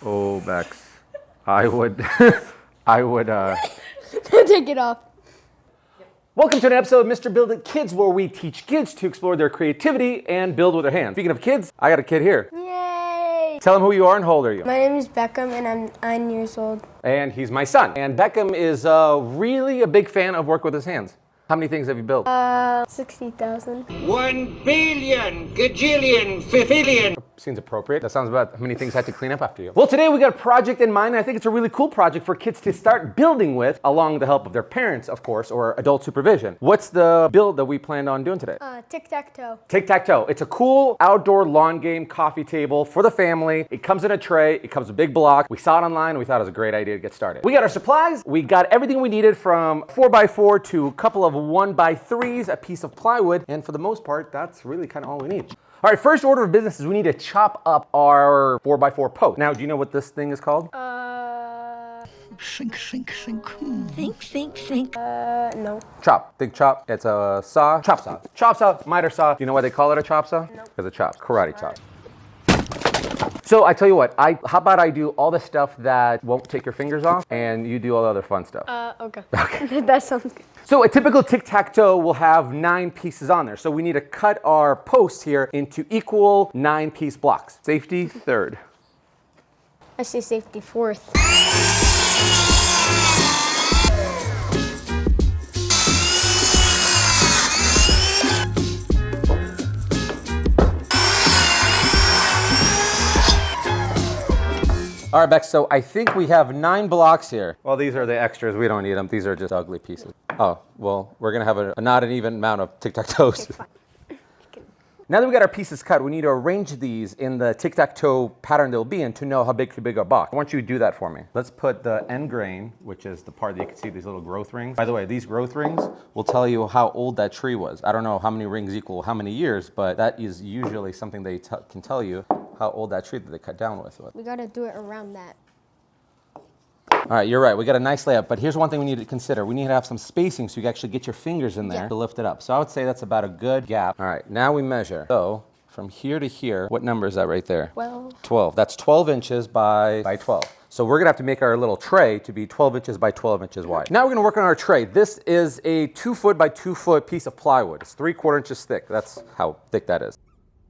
Oh, Bex. I would, Take it off. Welcome to an episode of Mr. Build It Kids, where we teach kids to explore their creativity and build with their hands. Speaking of kids, I got a kid here. Yay! Tell him who you are and how old are you? My name is Beckham and I'm 9 years old. And he's my son. And Beckham is really a big fan of work with his hands. How many things have you built? 60,000. 1 billion, gajillion, fifillion. Seems appropriate. That sounds about how many things I had to clean up after you. Well, today we got a project in mind, and I think it's a really cool project for kids to start building with, along the help of their parents, of course, or adult supervision. What's the build that we planned on doing today? Tic Tac Toe. Tic Tac Toe. It's a cool outdoor lawn game coffee table for the family. It comes in a tray. It comes a big block. We saw it online and we thought it was a great idea to get started. We got our supplies. We got everything we needed, from 4x4 to a couple of 1x3s, a piece of plywood, and for the most part, that's really kind of all we need. All right, first order of business is we need to chop up our 4x4 post. Now, do you know what this thing is called? Think. No. Chop. Think chop. It's a saw. Chop saw. Chop saw. Miter saw. Do you know why they call it a chop saw? No. Because it chops. Karate chop. So I tell you what, how about I do all the stuff that won't take your fingers off, and you do all the other fun stuff. Okay. That sounds good. So a typical tic-tac-toe will have 9 pieces on there. So we need to cut our posts here into equal 9-piece blocks. Safety third. I say safety fourth. All right, Bex, so I think we have 9 blocks here. Well, these are the extras. We don't need them. These are just ugly pieces. Oh, well, we're going to have a not an even amount of tic-tac-toes. Now that we got our pieces cut, we need to arrange these in the tic-tac-toe pattern they'll be in to know how big our box. I want you to do that for me. Let's put the end grain, which is the part that you can see these little growth rings. By the way, these growth rings will tell you how old that tree was. I don't know how many rings equal how many years, but that is usually something they can tell you how old that tree that they cut down with. We gotta do it around that. All right, you're right. We got a nice layout, but here's one thing we need to consider. We need to have some spacing so you can actually get your fingers in there to lift it up. So I would say that's about a good gap. All right, now we measure. So from here to here, what number is that right there? 12. 12. That's 12 inches by 12. So we're gonna have to make our little tray to be 12 inches by 12 inches wide. Now we're gonna work on our tray. This is a 2 foot by 2 foot piece of plywood. It's 3/4 inches thick. That's how thick that is.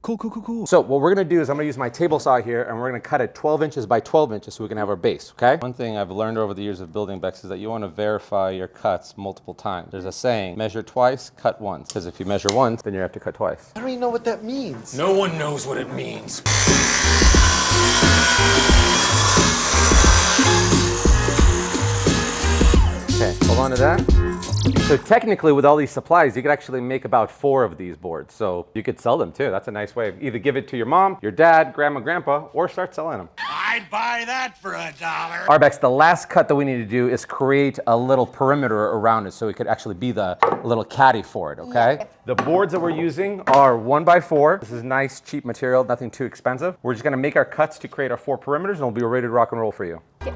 Cool. So what we're gonna do is I'm gonna use my table saw here, and we're gonna cut it 12 inches by 12 inches so we can have our base, okay? One thing I've learned over the years of building, Bex, is that you wanna verify your cuts multiple times. There's a saying, measure twice, cut once. Because if you measure once, then you have to cut twice. I don't even know what that means. No one knows what it means. Okay, hold on to that. So technically, with all these supplies, you could actually make about 4 of these boards. So you could sell them too. That's a nice way of either give it to your mom, your dad, grandma, grandpa, or start selling them. I'd buy that for $1. All right, Bex, the last cut that we need to do is create a little perimeter around it so it could actually be the little caddy for it, okay? Yeah. The boards that we're using are 1x4. This is nice, cheap material, nothing too expensive. We're just gonna make our cuts to create our 4 perimeters, and we'll be ready to rock and roll for you. Yeah.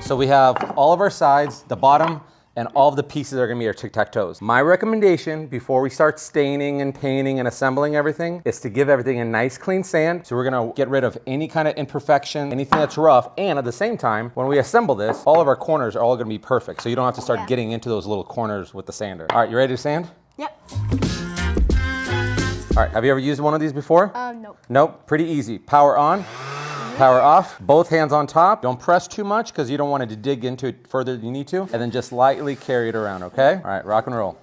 So we have all of our sides, the bottom, and all of the pieces are gonna be our tic-tac-toes. My recommendation before we start staining and painting and assembling everything is to give everything a nice clean sand. So we're gonna get rid of any kind of imperfection, anything that's rough, and at the same time, when we assemble this, all of our corners are all gonna be perfect. So you don't have to start getting into those little corners with the sander. All right, you ready to sand? Yep. All right, have you ever used one of these before? No. Nope, pretty easy. Power on. Power off, both hands on top. Don't press too much because you don't want it to dig into it further than you need to. And then just lightly carry it around, okay? All right, rock and roll.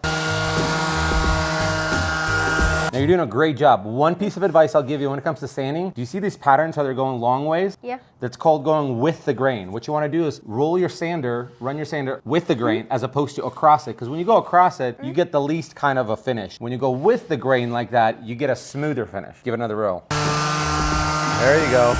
Now you're doing a great job. One piece of advice I'll give you when it comes to sanding, do you see these patterns, how they're going long ways? Yeah. That's called going with the grain. What you want to do is run your sander with the grain as opposed to across it. Because when you go across it, you get the least kind of a finish. When you go with the grain like that, you get a smoother finish. Give it another roll. There you go.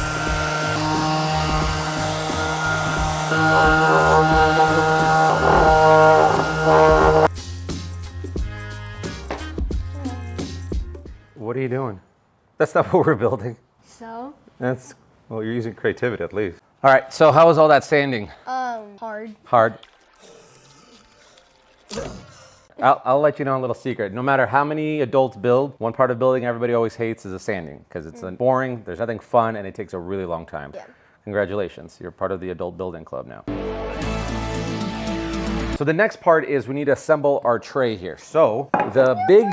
What are you doing? That's not what we're building. So? Well, you're using creativity at least. All right, so how was all that sanding? Hard. Hard. I'll let you know a little secret. No matter how many adults build, one part of building everybody always hates is the sanding because it's boring, there's nothing fun, and it takes a really long time. Yeah. Congratulations, you're part of the adult building club now. So the next part is we need to assemble our tray here. So the big,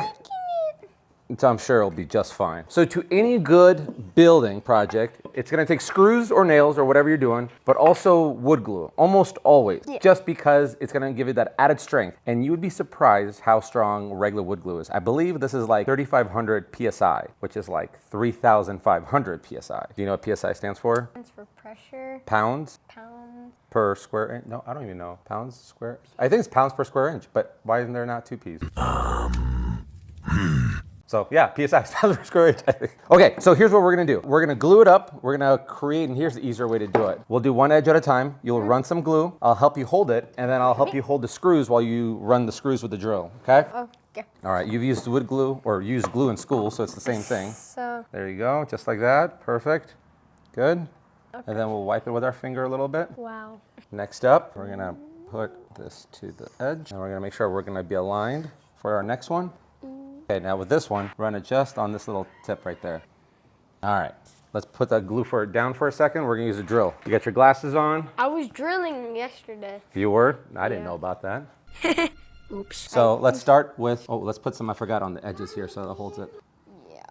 I'm sure it'll be just fine. So to any good building project, it's gonna take screws or nails or whatever you're doing, but also wood glue, almost always, just because it's gonna give you that added strength. And you would be surprised how strong regular wood glue is. I believe this is like 3,500 PSI, which is like 3,500 PSI. Do you know what PSI stands for? Stands for pressure. Pounds Pounds. per square inch? No, I don't even know. Pounds square? I think it's pounds per square inch, but why isn't there not two P's? So yeah, PSI, pounds per square inch, I think. Okay, so here's what we're gonna do. We're gonna glue it up. We're gonna create, and here's the easier way to do it. We'll do one edge at a time. You'll run some glue. I'll help you hold it, and then I'll help you hold the screws while you run the screws with the drill, okay? Okay. All right, you've used wood glue, or used glue in school, so it's the same thing. So, There you go, just like that, perfect. Good. And then we'll wipe it with our finger a little bit. wow. Next up, we're gonna put this to the edge, and we're gonna make sure we're gonna be aligned for our next one. Okay, now with this one, run it just on this little tip right there. All right, let's put that glue down for a second. We're gonna use a drill. You got your glasses on? I was drilling yesterday. You were? I didn't know about that. Oops. So let's start with, let's put some, I forgot on the edges here so that holds it. Yeah.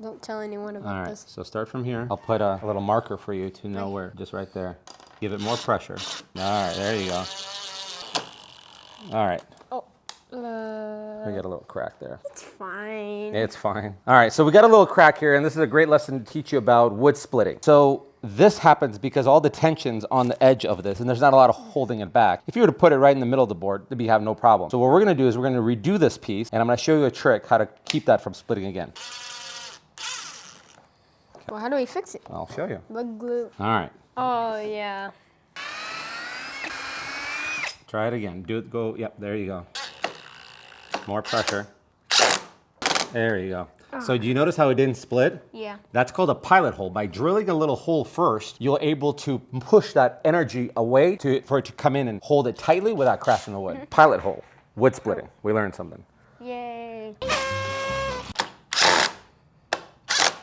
Don't tell anyone about All right, this. so start from here. I'll put a little marker for you to know where, just right there. Give it more pressure. All right, there you go. All right, we got a little crack there. It's fine. It's fine. All right, so we got a little crack here, and this is a great lesson to teach you about wood splitting. So this happens because all the tension's on the edge of this, and there's not a lot of holding it back. If you were to put it right in the middle of the board, we have no problem. So what we're gonna do is we're gonna redo this piece, and I'm gonna show you a trick how to keep that from splitting again. Well, how do we fix it? I'll show you. Wood glue. All right, Oh, yeah. try it again. Do it, go, yep, there you go. More pressure. There you go. So do you notice how it didn't split? Yeah. That's called a pilot hole. By drilling a little hole first, you're able to push that energy away for it to come in and hold it tightly without crashing the wood. Pilot hole, wood splitting. We learned something. Yay.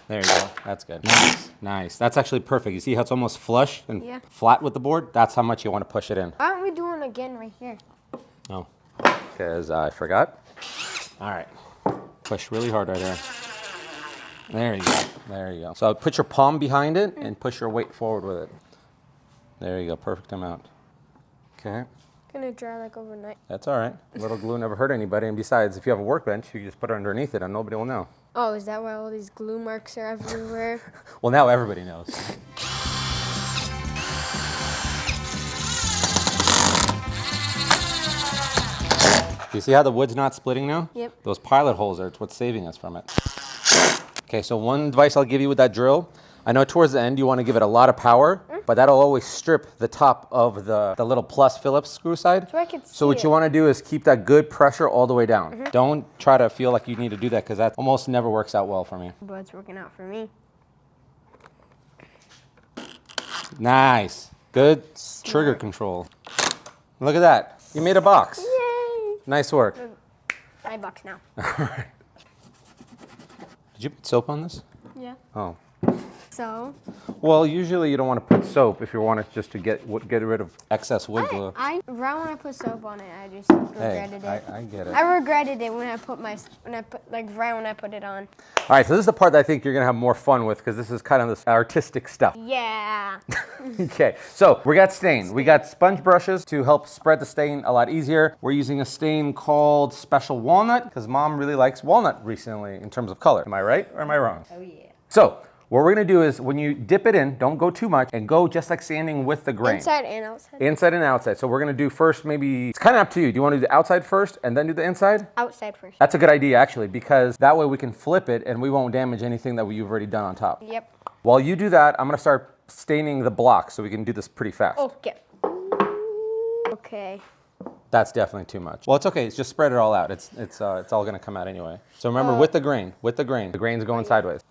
There you go. That's good. Nice. Nice. That's actually perfect. You see how it's almost flush and Yeah. flat with the board? That's how much you want to push it in. Why aren't we doing it again right here? Oh, because I forgot. All right. Push really hard right there. There you go. There you go. So put your palm behind it and push your weight forward with it. There you go. Perfect amount. Okay. Gonna dry like overnight. That's all right. A little glue never hurt anybody. And besides, if you have a workbench, you can just put it underneath it and nobody will know. Oh, is that why all these glue marks are everywhere? Well, now everybody knows. You see how the wood's not splitting now? Yep. Those pilot holes are what's saving us from it. Okay, so one advice I'll give you with that drill, I know towards the end you want to give it a lot of power, but that'll always strip the top of the little plus Phillips screw side. So I can So what see you it. want to do is keep that good pressure all the way down. Don't try to feel like you need to do that because that almost never works out well for me. But it's working out for me. Nice. Good trigger control. Look at that. You made a box. Yay! Nice work. My box now. Did you put soap on this? Yeah. Oh. So Well, usually you don't want to put soap if you want it just to get rid of excess wood glue. right when I put soap on it, I just regretted it. I get it. I regretted it when I put right when I put it on. All right, so this is the part that I think you're gonna have more fun with because this is kind of this artistic stuff. Yeah. Okay, so we got stain. We got sponge brushes to help spread the stain a lot easier. We're using a stain called Special Walnut because Mom really likes walnut recently in terms of color. Am I right or am I wrong? Oh yeah. So what we're gonna do is when you dip it in, don't go too much and go just like sanding with the grain. Inside and outside. Inside and outside. So we're gonna do first maybe, it's kind of up to you. Do you want to do the outside first and then do the inside? Outside first. That's a good idea actually because that way we can flip it and we won't damage anything that you've already done on top. Yep. While you do that, I'm gonna start staining the block so we can do this pretty fast. Okay. Okay. That's definitely too much. Well, it's okay. It's just spread it all out. It's all gonna come out anyway. So remember, with the grain, the grain's going sideways.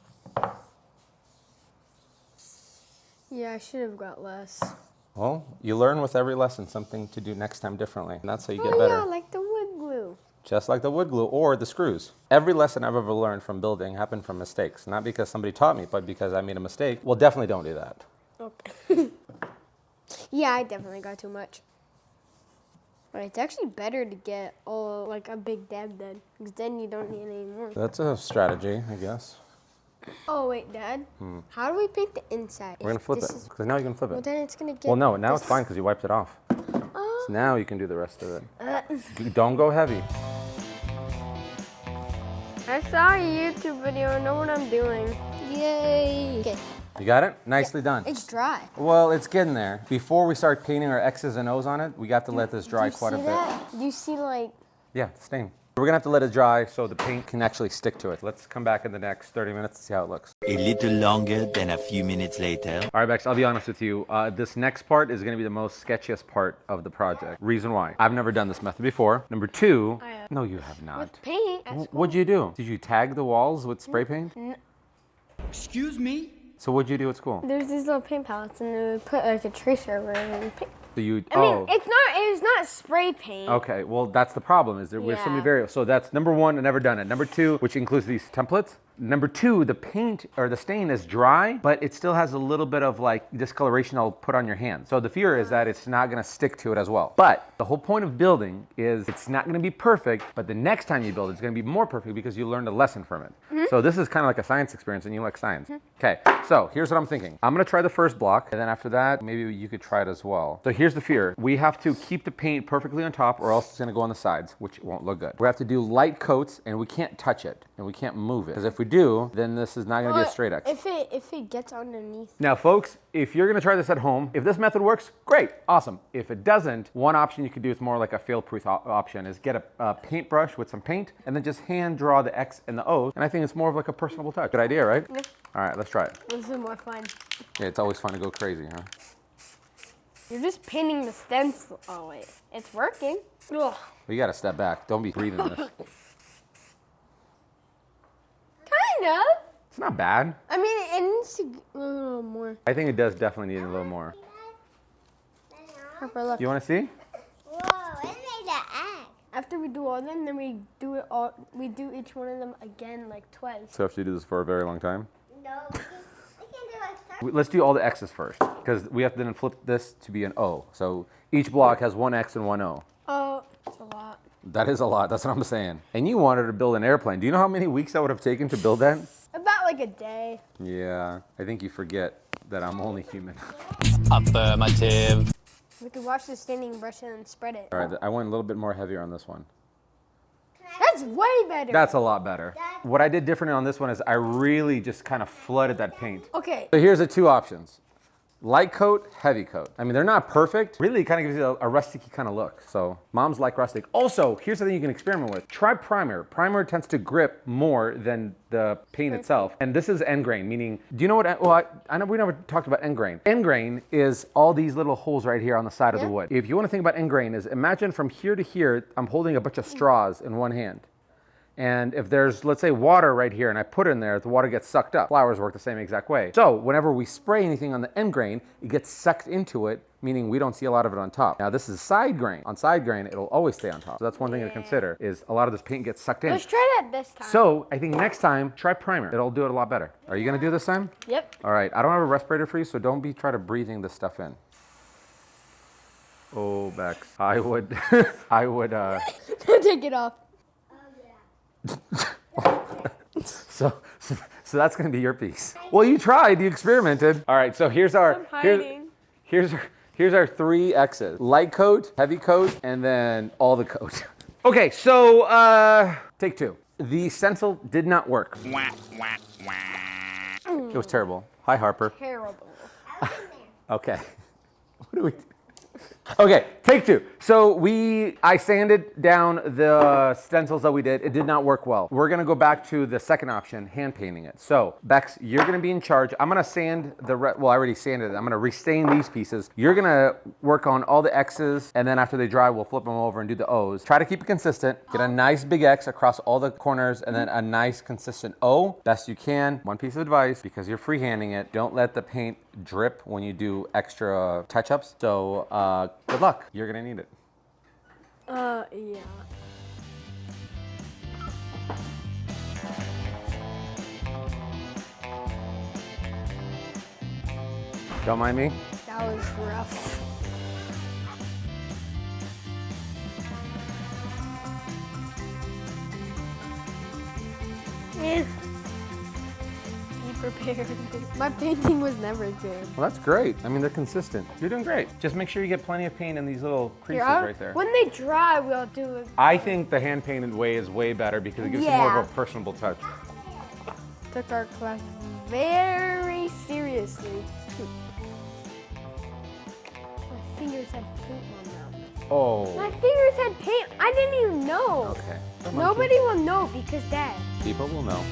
Yeah, I should have got less. Well, you learn with every lesson something to do next time differently, and that's how you get Oh better. yeah, like the wood glue. just like the wood glue or the screws. Every lesson I've ever learned from building happened from mistakes. Not because somebody taught me, but because I made a mistake. Well, definitely don't do that. Okay. Yeah, I definitely got too much. But it's actually better to get like a big dab then, because then you don't need any more. That's a strategy, I guess. Oh wait, Dad. How do we paint the inside? We're gonna flip it, because now you can flip Well, it. then it's gonna get. Well, no, now it's fine because you wiped it off. Oh. So now you can do the rest of it. Don't go heavy. I saw a YouTube video. I know what I'm doing. Yay! Okay. You got it? Nicely done. It's dry. Well, it's getting there. Before we start painting our X's and O's on it, we got to let this dry quite a bit. Do you see like? Yeah, the stain. We're gonna have to let it dry so the paint can actually stick to it. Let's come back in the next 30 minutes to see how it looks. A little longer than a few minutes later. All right, Bex, I'll be honest with you. This next part is gonna be the most sketchiest part of the project. Reason why? I've never done this method before. Number two, I have. no, you have not. With paint. At school. What'd you do? Did you tag the walls with spray paint? Excuse me? So what'd you do at school? There's these little paint palettes, and they would put like a tracer over it and paint. So you, I mean, it's not spray paint. Okay, well, that's the problem, is there there's so many Yeah. variables. So that's number one, I've never done it. Number two, which includes these templates. Number two, the paint or the stain is dry, but it still has a little bit of like discoloration I'll put on your hand. So the fear is that it's not gonna stick to it as well. But the whole point of building is it's not gonna be perfect, but the next time you build it's gonna be more perfect because you learned a lesson from it. So this is kind of like a science experience and you like science. Okay, so here's what I'm thinking. I'm gonna try the first block and then after that, maybe you could try it as well. So here's the fear. We have to keep the paint perfectly on top or else it's gonna go on the sides, which won't look good. We have to do light coats and we can't touch it and we can't move it. Because if we do, then this is not gonna be a straight X. If it gets underneath. Now folks, if you're gonna try this at home, if this method works, great, awesome. If it doesn't, one option you could do is more like a fail-proof option, is get a paintbrush with some paint and then just hand draw the X and the O's. And I think it's more of like a personable touch. Good idea, right? Yeah. All right, let's try it. This is more fun. Yeah, it's always fun to go crazy, huh? You're just painting the stencil. Oh wait, it's working. Ugh. Well, you gotta step back. Don't be breathing this. Kind of. It's not bad. I mean, it needs to get a little more. I think it does definitely need a little more. Harper, look. You wanna see? Whoa, it made an egg. After we do all of them, then we do it all. We do each one of them again like twice. So have to do this for a very long time. No, we can do like Let's do all the X's first, because we have to then flip this to be an O. So each block has one X and one O. Oh, it's a lot. That is a lot, that's what I'm saying. And you wanted to build an airplane. Do you know how many weeks that would have taken to build that? About like a day. Yeah, I think you forget that I'm only human. Affirmative. We could wash the staining brush and then spread it. All right, I went a little bit more heavier on this one. That's way better. That's a lot better. What I did differently on this one is I really just kind of flooded that paint. Okay. So here's the two options. Light coat, heavy coat. I mean, they're not perfect. Really, it kind of gives you a rustic kind of look. So moms like rustic. Also, here's the thing you can experiment with. Try primer. Primer tends to grip more than the paint itself. And this is end grain, meaning, do you know what, well, I know we never talked about end grain. End grain is all these little holes right here on the side of the wood. If you want to think about end grain is imagine from here to here, I'm holding a bunch of straws in one hand. And if there's, let's say, water right here and I put it in there, the water gets sucked up. Flowers work the same exact way. So whenever we spray anything on the end grain, it gets sucked into it, meaning we don't see a lot of it on top. Now this is side grain. On side grain, it'll always stay on top. So that's one thing to consider, is a lot of this paint gets sucked in. Let's try that this time. So I think next time, try primer. It'll do it a lot better. Are you gonna do this time? Yep. All right, I don't have a respirator for you, so don't be trying to breathing this stuff in. Oh, Bex, I would, Take it off. So that's gonna be your piece. Well, you tried, you experimented. All right, so here's our here's our three X's: light coat, heavy coat, and then all the coat. Okay, so take two. The stencil did not work. It was terrible. Hi, Harper. Terrible. Okay. What do we do? Okay, take two. So I sanded down the stencils that we did. It did not work well. We're gonna go back to the second option, hand painting it. So Bex, you're gonna be in charge. I'm gonna sand well, I already sanded it. I'm gonna restain these pieces. You're gonna work on all the X's, and then after they dry, we'll flip them over and do the O's. Try to keep it consistent. Get a nice big X across all the corners, and then a nice consistent O, best you can. One piece of advice, because you're freehanding it, don't let the paint drip when you do extra touch-ups. So good luck. You're gonna need it. Yeah. Don't mind me. That was rough. Eh. Be prepared. My painting was never good. Well, that's great. I mean, they're consistent. You're doing great. Just make sure you get plenty of paint in these little creases right there. When they dry, we'll do it. I think the hand painted way is way better because it gives you more of a personable touch. Took our class very seriously. My fingers had paint on them. Oh. My fingers had paint. I didn't even know. Okay. Nobody will know because Dad. People will know.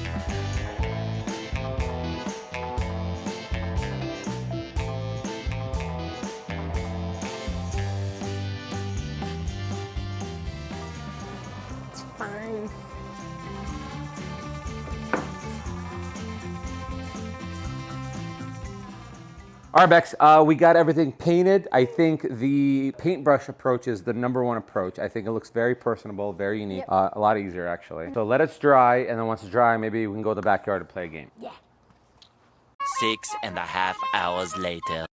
It's fine. All right, Bex, we got everything painted. I think the paintbrush approach is the number 1 approach. I think it looks very personable, very unique, Yep. a lot easier actually. So let it dry, and then once it's dry, maybe we can go to the backyard and play a game. Yeah. 6.5 hours later.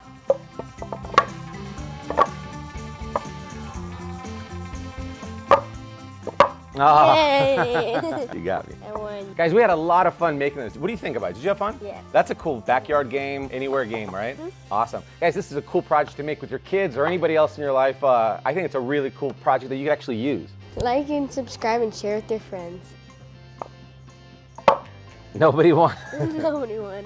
Ah, Hey. you got me. I won. Guys, we had a lot of fun making this. What do you think about it? Did you have fun? Yeah. That's a cool backyard game, anywhere game, right? Awesome. Guys, this is a cool project to make with your kids or anybody else in your life. I think it's a really cool project that you can actually use. Like and subscribe and share with your friends. Nobody won. Nobody won.